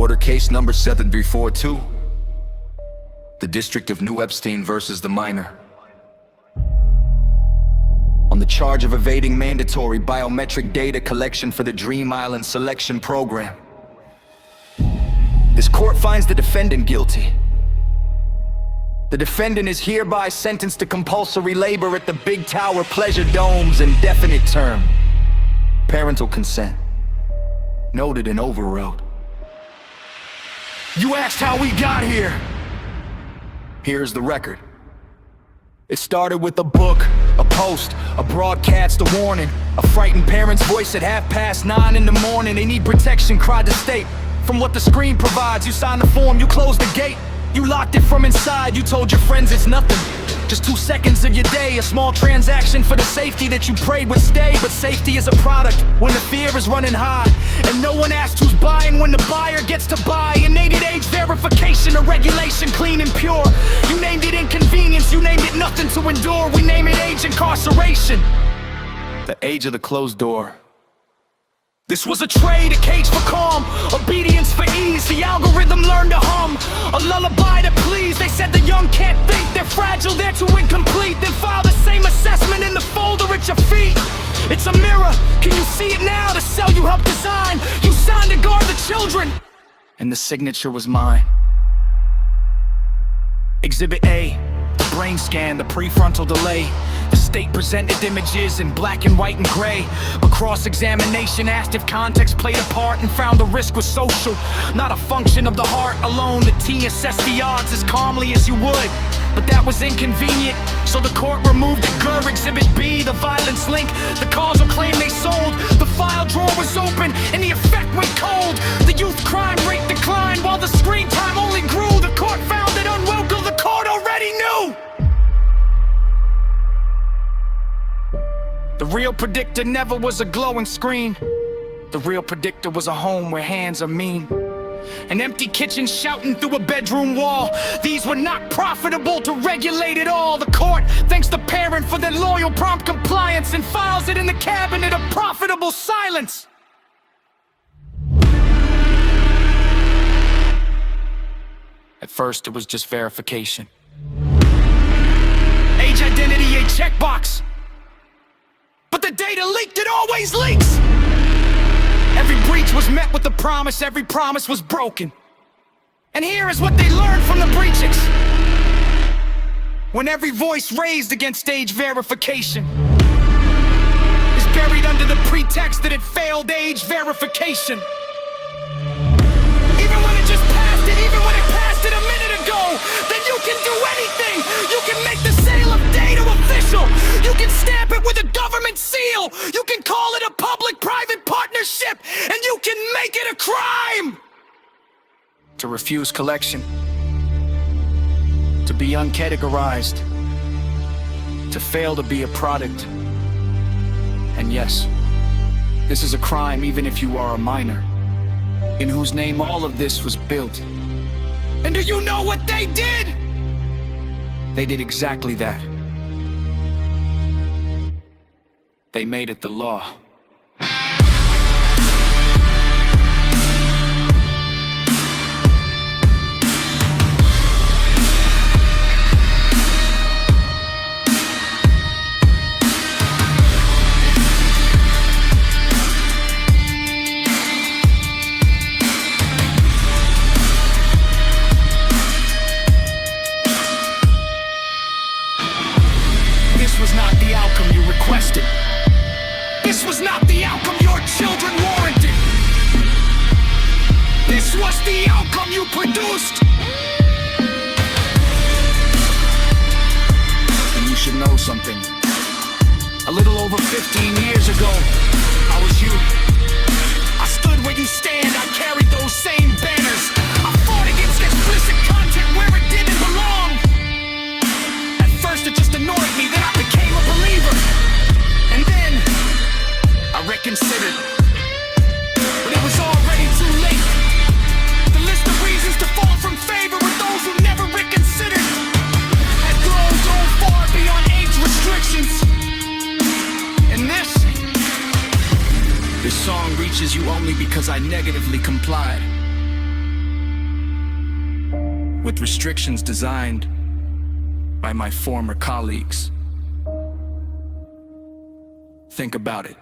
Order case number 7342. The District of New Epstein versus the minor. On the charge of evading mandatory biometric data collection for the Dream Island selection program. This court finds the defendant guilty. The defendant is hereby sentenced to compulsory labor at the Big Tower Pleasure Dome's indefinite term. Parental consent noted and overrode. You asked how we got here. Here's the record. It started with a book, a post, a broadcast, a warning. A frightened parent's voice at 9:30 in the morning. They need protection, cried the state. From what the screen provides, you signed the form, you closed the gate. You locked it from inside, you told your friends it's nothing. Just 2 seconds of your day, a small transaction for the safety that you prayed would stay. But safety is a product when the fear is running high. And no one asks who's buying when the buyer gets to buy. You named it age verification, a regulation clean and pure. You named it inconvenience, you named it nothing to endure. We name it age incarceration, the age of the closed door. This was a trade, a cage for calm, obedience for ease. The algorithm learned to hum a lullaby to please. They said the young can't think, they're fragile, they're too incomplete. Then file the same assessment in the folder at your feet. It's a mirror, can you see it now? The cell you helped design, you signed to guard the children, and the signature was mine. Exhibit A, the brain scan, the prefrontal delay. The state presented images in black and white and gray. A cross-examination asked if context played a part and found the risk was social, not a function of the heart alone. The T assessed the odds as calmly as you would, but that was inconvenient, so the court removed the GER. Exhibit B, the violence link, the causal claim they sold. The file drawer was open and the effect went cold. The youth crime rate declined while the screen time only grew. The court found it unwelcome, the court already knew. The real predictor never was a glowing screen. The real predictor was a home where hands are mean. An empty kitchen shouting through a bedroom wall. These were not profitable to regulate at all. The court thanks the parent for their loyal prompt compliance and files it in the cabinet of profitable silence. At first it was just verification. Age identity, a checkbox. But the data leaked, it always leaks. Every breach was met with a promise, every promise was broken. And here is what they learned from the breaches. When every voice raised against age verification is buried under the pretext that it failed age verification. Even when it just passed it, even when it passed it a minute ago, then you can do anything. You can make the sale of data official. You can stamp it with a government seal. You can call it a public-private partnership, and you can make it a crime to refuse collection, to be uncategorized, to fail to be a product. And yes, this is a crime even if you are a minor, in whose name all of this was built. And do you know what they did? They did exactly that. They made it the law. This was not the outcome you requested. This was not the outcome your children warranted. This was the outcome you produced. And you should know something. A little over 15 years ago, I was you. I stood where you stand, I carried those same banners. I fought against explicit content where it didn't belong. At first it just annoyed me, then I became a believer. And then I reconsidered, but it was already too late. The list of reasons to fall from favor with those who never reconsidered had grown so far beyond age restrictions. And this song reaches you only because I negatively complied. with restrictions designed by my former colleagues. Think about it.